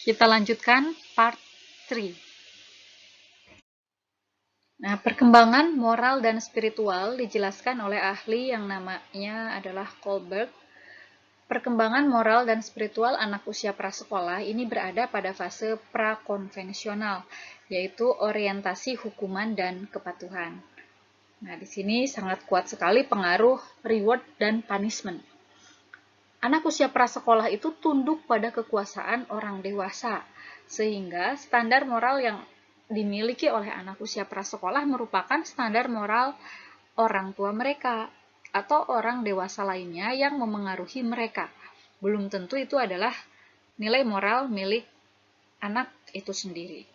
Kita lanjutkan part 3. Nah, perkembangan moral dan spiritual dijelaskan oleh ahli yang namanya adalah Kohlberg. Perkembangan moral dan spiritual anak usia prasekolah ini berada pada fase prakonvensional, yaitu orientasi hukuman dan kepatuhan. Nah, di sini sangat kuat sekali pengaruh reward dan punishment. Anak usia prasekolah itu tunduk pada kekuasaan orang dewasa, sehingga standar moral yang dimiliki oleh anak usia prasekolah merupakan standar moral orang tua mereka atau orang dewasa lainnya yang memengaruhi mereka. Belum tentu itu adalah nilai moral milik anak itu sendiri.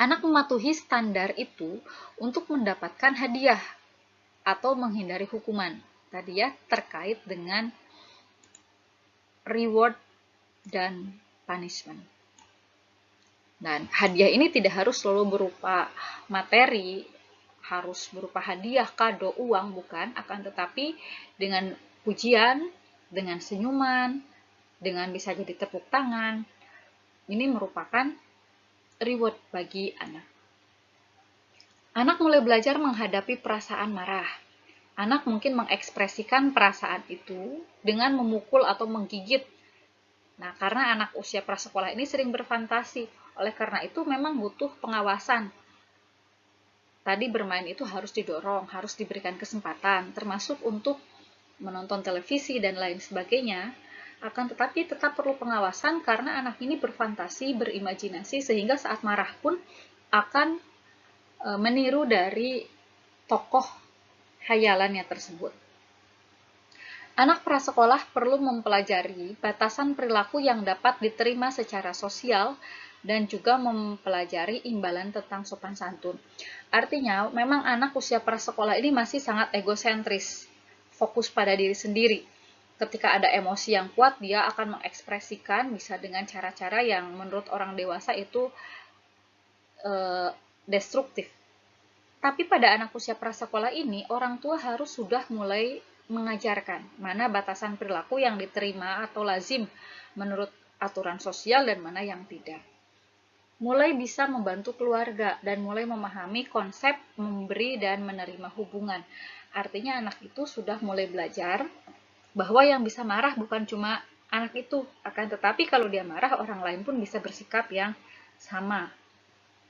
Anak mematuhi standar itu untuk mendapatkan hadiah atau menghindari hukuman. Tadi ya, terkait dengan reward dan punishment. Dan hadiah ini tidak harus selalu berupa materi, harus berupa hadiah, kado, uang, bukan, akan tetapi dengan pujian, dengan senyuman, dengan bisa jadi tepuk tangan, ini merupakan reward bagi anak. Anak mulai belajar menghadapi perasaan marah. Anak mungkin mengekspresikan perasaan itu dengan memukul atau menggigit. Nah, karena anak usia prasekolah ini sering berfantasi, oleh karena itu memang butuh pengawasan. Tadi bermain itu harus didorong, harus diberikan kesempatan, termasuk untuk menonton televisi dan lain sebagainya. Akan tetapi tetap perlu pengawasan karena anak ini berfantasi, berimajinasi, sehingga saat marah pun akan meniru dari tokoh hayalannya tersebut. Anak prasekolah perlu mempelajari batasan perilaku yang dapat diterima secara sosial dan juga mempelajari imbalan tentang sopan santun. Artinya, memang anak usia prasekolah ini masih sangat egosentris, fokus pada diri sendiri. Ketika ada emosi yang kuat, dia akan mengekspresikan bisa dengan cara-cara yang menurut orang dewasa itu destruktif. Tapi pada anak usia prasekolah ini, orang tua harus sudah mulai mengajarkan mana batasan perilaku yang diterima atau lazim menurut aturan sosial dan mana yang tidak. Mulai bisa membantu keluarga dan mulai memahami konsep memberi dan menerima hubungan. Artinya anak itu sudah mulai belajar bahwa yang bisa marah bukan cuma anak itu, akan tetapi kalau dia marah, orang lain pun bisa bersikap yang sama.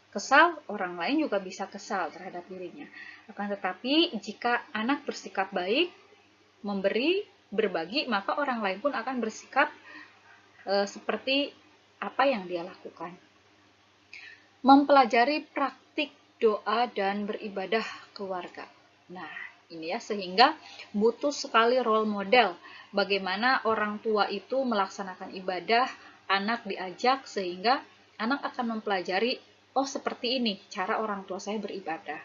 Kesal, orang lain juga bisa kesal terhadap dirinya. Akan tetapi, jika anak bersikap baik, memberi, berbagi, maka orang lain pun akan bersikap seperti apa yang dia lakukan. Mempelajari praktik doa dan beribadah keluarga. Nah, ini ya, sehingga butuh sekali role model. Bagaimana orang tua itu melaksanakan ibadah, anak diajak, sehingga anak akan mempelajari, oh seperti ini cara orang tua saya beribadah.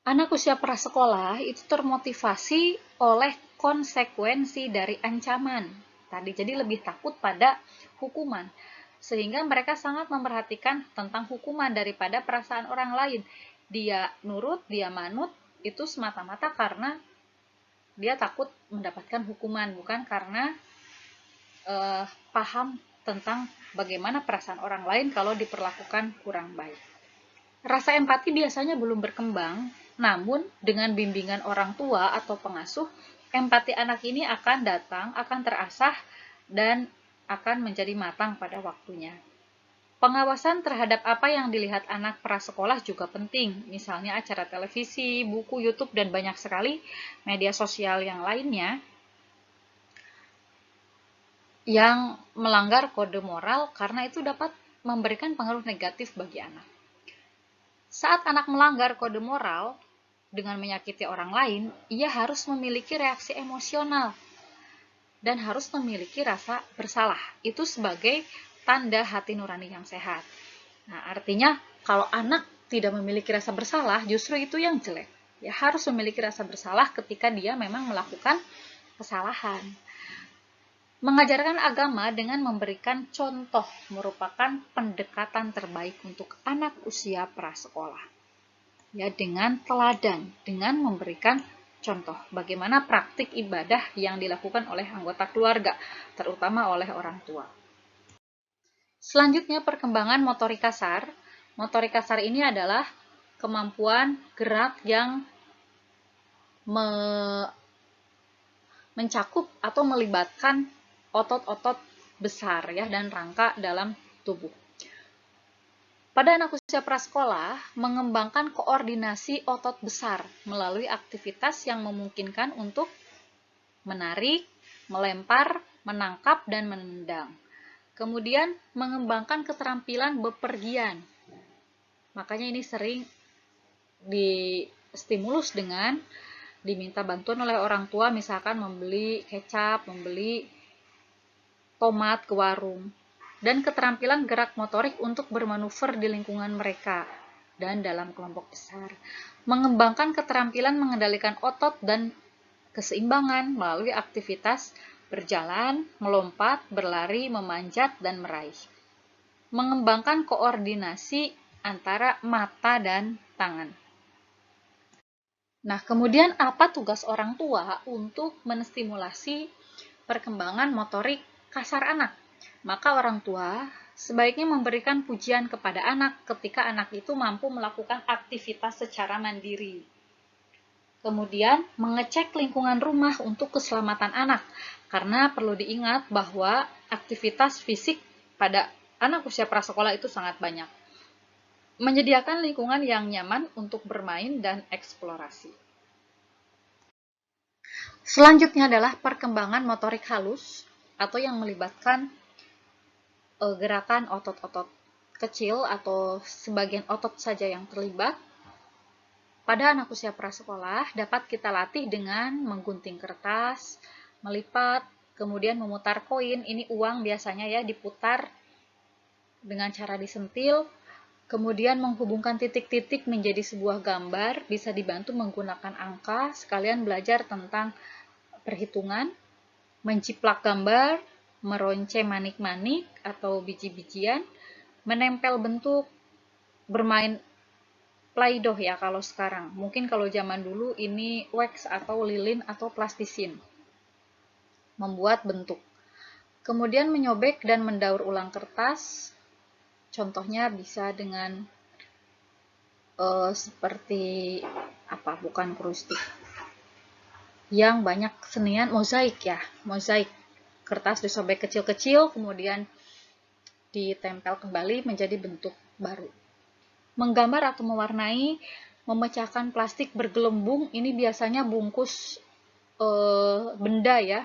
Anak usia prasekolah itu termotivasi oleh konsekuensi dari ancaman. Tadi jadi lebih takut pada hukuman. Sehingga mereka sangat memperhatikan tentang hukuman daripada perasaan orang lain. Dia nurut, dia manut, itu semata-mata karena dia takut mendapatkan hukuman, bukan karena paham tentang bagaimana perasaan orang lain kalau diperlakukan kurang baik. Rasa empati biasanya belum berkembang, namun dengan bimbingan orang tua atau pengasuh, empati anak ini akan datang, akan terasah, dan akan menjadi matang pada waktunya. Pengawasan terhadap apa yang dilihat anak prasekolah juga penting, misalnya acara televisi, buku YouTube, dan banyak sekali media sosial yang lainnya yang melanggar kode moral karena itu dapat memberikan pengaruh negatif bagi anak. Saat anak melanggar kode moral dengan menyakiti orang lain, ia harus memiliki reaksi emosional dan harus memiliki rasa bersalah. Itu sebagai tanda hati nurani yang sehat. Nah, artinya kalau anak tidak memiliki rasa bersalah, justru itu yang jelek. Ya, harus memiliki rasa bersalah ketika dia memang melakukan kesalahan. Mengajarkan agama dengan memberikan contoh merupakan pendekatan terbaik untuk anak usia prasekolah. Ya, dengan teladan, dengan memberikan contoh bagaimana praktik ibadah yang dilakukan oleh anggota keluarga, terutama oleh orang tua. Selanjutnya, perkembangan motorik kasar. Motorik kasar ini adalah kemampuan gerak yang mencakup atau melibatkan otot-otot besar ya dan rangka dalam tubuh. Pada anak usia prasekolah, mengembangkan koordinasi otot besar melalui aktivitas yang memungkinkan untuk menarik, melempar, menangkap, dan menendang. Kemudian, mengembangkan keterampilan bepergian. Makanya ini sering distimulus dengan diminta bantuan oleh orang tua, misalkan membeli kecap, membeli tomat ke warung. Dan keterampilan gerak motorik untuk bermanuver di lingkungan mereka dan dalam kelompok besar. Mengembangkan keterampilan mengendalikan otot dan keseimbangan melalui aktivitas berjalan, melompat, berlari, memanjat, dan meraih. Mengembangkan koordinasi antara mata dan tangan. Nah, kemudian apa tugas orang tua untuk menstimulasi perkembangan motorik kasar anak? Maka orang tua sebaiknya memberikan pujian kepada anak ketika anak itu mampu melakukan aktivitas secara mandiri. Kemudian, mengecek lingkungan rumah untuk keselamatan anak, karena perlu diingat bahwa aktivitas fisik pada anak usia prasekolah itu sangat banyak. Menyediakan lingkungan yang nyaman untuk bermain dan eksplorasi. Selanjutnya adalah perkembangan motorik halus atau yang melibatkan gerakan otot-otot kecil atau sebagian otot saja yang terlibat. Pada anak usia prasekolah dapat kita latih dengan menggunting kertas, melipat, kemudian memutar koin. Ini uang biasanya ya, diputar dengan cara disentil, kemudian menghubungkan titik-titik menjadi sebuah gambar, bisa dibantu menggunakan angka, sekalian belajar tentang perhitungan, menciplak gambar, meronce manik-manik atau biji-bijian, menempel bentuk, bermain Play-Doh ya kalau sekarang. Mungkin kalau zaman dulu ini wax atau lilin atau plastisin. Membuat bentuk. Kemudian menyobek dan mendaur ulang kertas. Contohnya bisa dengan seperti apa? Bukan krustik. Yang banyak kesenian mozaik ya, mozaik. Kertas disobek kecil-kecil, kemudian ditempel kembali menjadi bentuk baru. Menggambar atau mewarnai, memecahkan plastik bergelembung, ini biasanya bungkus benda ya,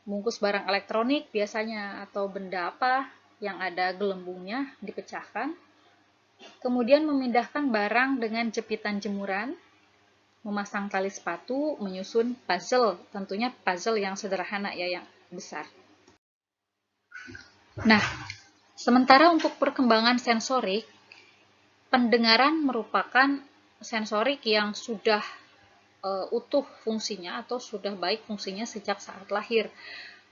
bungkus barang elektronik biasanya, atau benda apa yang ada gelembungnya dipecahkan. Kemudian memindahkan barang dengan jepitan jemuran, memasang tali sepatu, menyusun puzzle, tentunya puzzle yang sederhana ya, yang besar. Nah, sementara untuk perkembangan sensorik, pendengaran merupakan sensorik yang sudah utuh fungsinya atau sudah baik fungsinya sejak saat lahir.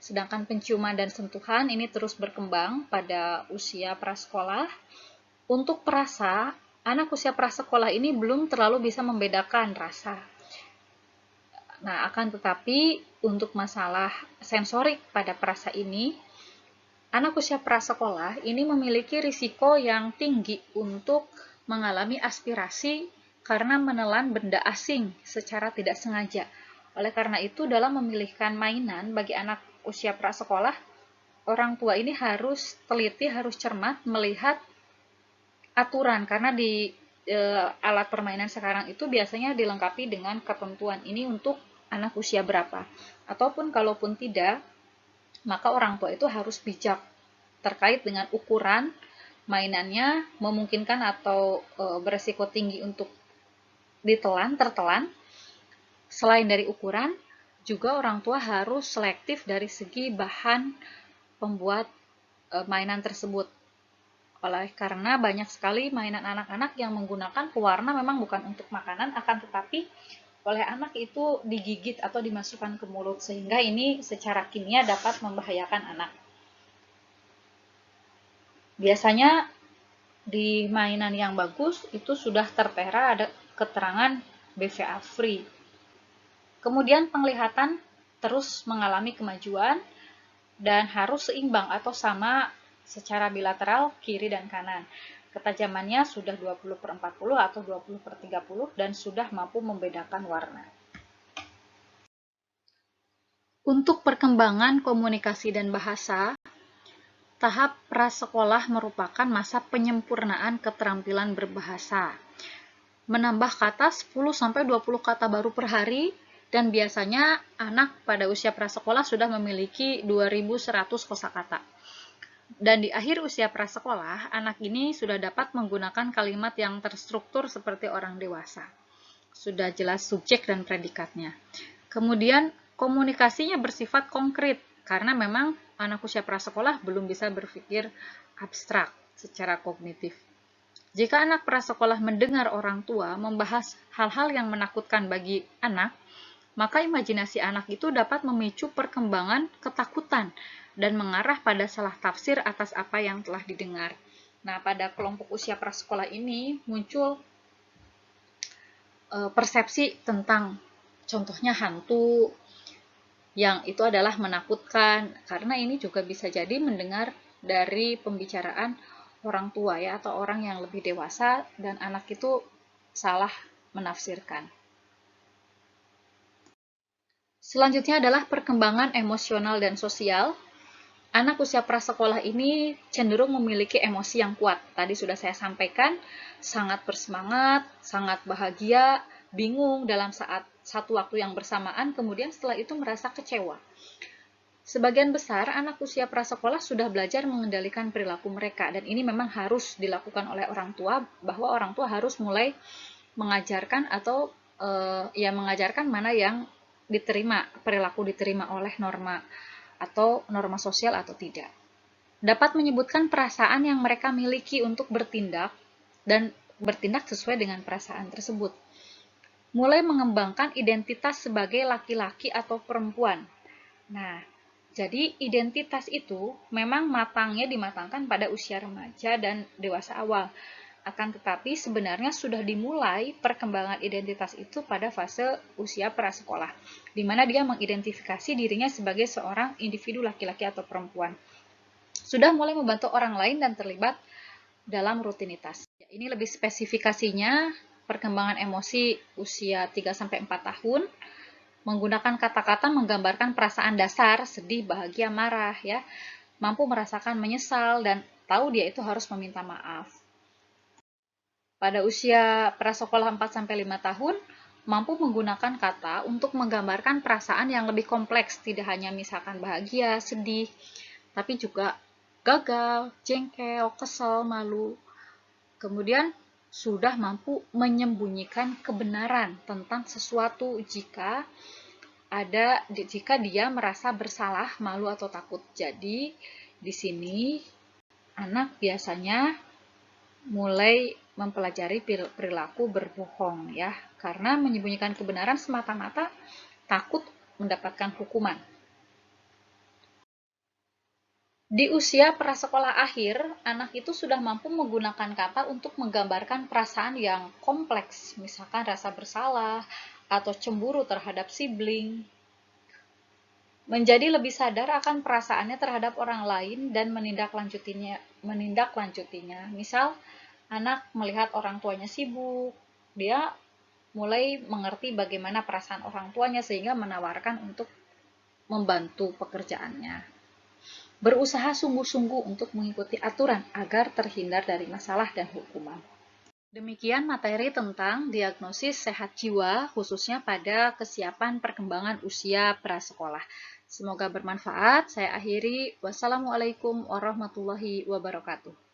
Sedangkan penciuman dan sentuhan ini terus berkembang pada usia prasekolah. Untuk perasa, anak usia prasekolah ini belum terlalu bisa membedakan rasa. Nah, akan tetapi untuk masalah sensorik pada perasa ini, anak usia prasekolah ini memiliki risiko yang tinggi untuk mengalami aspirasi karena menelan benda asing secara tidak sengaja. Oleh karena itu, dalam memilihkan mainan bagi anak usia prasekolah, orang tua ini harus teliti, harus cermat melihat aturan, karena di alat permainan sekarang itu biasanya dilengkapi dengan ketentuan ini untuk anak usia berapa. Ataupun kalaupun tidak, maka orang tua itu harus bijak terkait dengan ukuran mainannya, memungkinkan atau beresiko tinggi untuk tertelan. Selain dari ukuran, juga orang tua harus selektif dari segi bahan pembuat mainan tersebut. Oleh karena banyak sekali mainan anak-anak yang menggunakan pewarna memang bukan untuk makanan, akan tetapi oleh anak itu digigit atau dimasukkan ke mulut, sehingga ini secara kimia dapat membahayakan anak. Biasanya di mainan yang bagus itu sudah tertera ada keterangan BVA free. Kemudian penglihatan terus mengalami kemajuan dan harus seimbang atau sama secara bilateral kiri dan kanan. Ketajamannya sudah 20/40 atau 20/30 dan sudah mampu membedakan warna. Untuk perkembangan komunikasi dan bahasa, tahap prasekolah merupakan masa penyempurnaan keterampilan berbahasa. Menambah kata 10-20 kata baru per hari, dan biasanya anak pada usia prasekolah sudah memiliki 2100 kosakata. Dan di akhir usia prasekolah, anak ini sudah dapat menggunakan kalimat yang terstruktur seperti orang dewasa. Sudah jelas subjek dan predikatnya. Kemudian komunikasinya bersifat konkret, karena memang anak usia prasekolah belum bisa berpikir abstrak secara kognitif. Jika anak prasekolah mendengar orang tua membahas hal-hal yang menakutkan bagi anak, maka imajinasi anak itu dapat memicu perkembangan ketakutan dan mengarah pada salah tafsir atas apa yang telah didengar. Nah, pada kelompok usia prasekolah ini muncul persepsi tentang contohnya hantu, yang itu adalah menakutkan, karena ini juga bisa jadi mendengar dari pembicaraan orang tua ya, atau orang yang lebih dewasa, dan anak itu salah menafsirkan. Selanjutnya adalah perkembangan emosional dan sosial. Anak usia prasekolah ini cenderung memiliki emosi yang kuat. Tadi sudah saya sampaikan, sangat bersemangat, sangat bahagia, bingung dalam satu waktu yang bersamaan, kemudian setelah itu merasa kecewa. Sebagian besar anak usia prasekolah sudah belajar mengendalikan perilaku mereka, dan ini memang harus dilakukan oleh orang tua, bahwa orang tua harus mulai mengajarkan atau mengajarkan mana yang perilaku diterima oleh norma atau norma sosial atau tidak. Dapat menyebutkan perasaan yang mereka miliki untuk bertindak dan bertindak sesuai dengan perasaan tersebut. Mulai mengembangkan identitas sebagai laki-laki atau perempuan. Nah, jadi identitas itu memang dimatangkan pada usia remaja dan dewasa awal. Akan tetapi sebenarnya sudah dimulai perkembangan identitas itu pada fase usia prasekolah, di mana dia mengidentifikasi dirinya sebagai seorang individu laki-laki atau perempuan. Sudah mulai membantu orang lain dan terlibat dalam rutinitas. Ini lebih spesifikasinya, perkembangan emosi usia 3-4 tahun, menggunakan kata-kata menggambarkan perasaan dasar, sedih, bahagia, marah, ya, mampu merasakan menyesal, dan tahu dia itu harus meminta maaf. Pada usia prasekolah 4-5 tahun, mampu menggunakan kata untuk menggambarkan perasaan yang lebih kompleks, tidak hanya misalkan bahagia, sedih, tapi juga gagal, jengkel, kesel, malu. Kemudian sudah mampu menyembunyikan kebenaran tentang sesuatu jika dia merasa bersalah, malu, atau takut. Jadi di sini anak biasanya mulai mempelajari perilaku berbohong ya, karena menyembunyikan kebenaran semata-mata takut mendapatkan hukuman. Di usia prasekolah akhir, anak itu sudah mampu menggunakan kata untuk menggambarkan perasaan yang kompleks, misalkan rasa bersalah atau cemburu terhadap sibling. Menjadi lebih sadar akan perasaannya terhadap orang lain dan menindaklanjutinya. Misal, anak melihat orang tuanya sibuk, dia mulai mengerti bagaimana perasaan orang tuanya sehingga menawarkan untuk membantu pekerjaannya. Berusaha sungguh-sungguh untuk mengikuti aturan agar terhindar dari masalah dan hukuman. Demikian materi tentang diagnosis sehat jiwa, khususnya pada kesiapan perkembangan usia prasekolah. Semoga bermanfaat. Saya akhiri. Wassalamualaikum warahmatullahi wabarakatuh.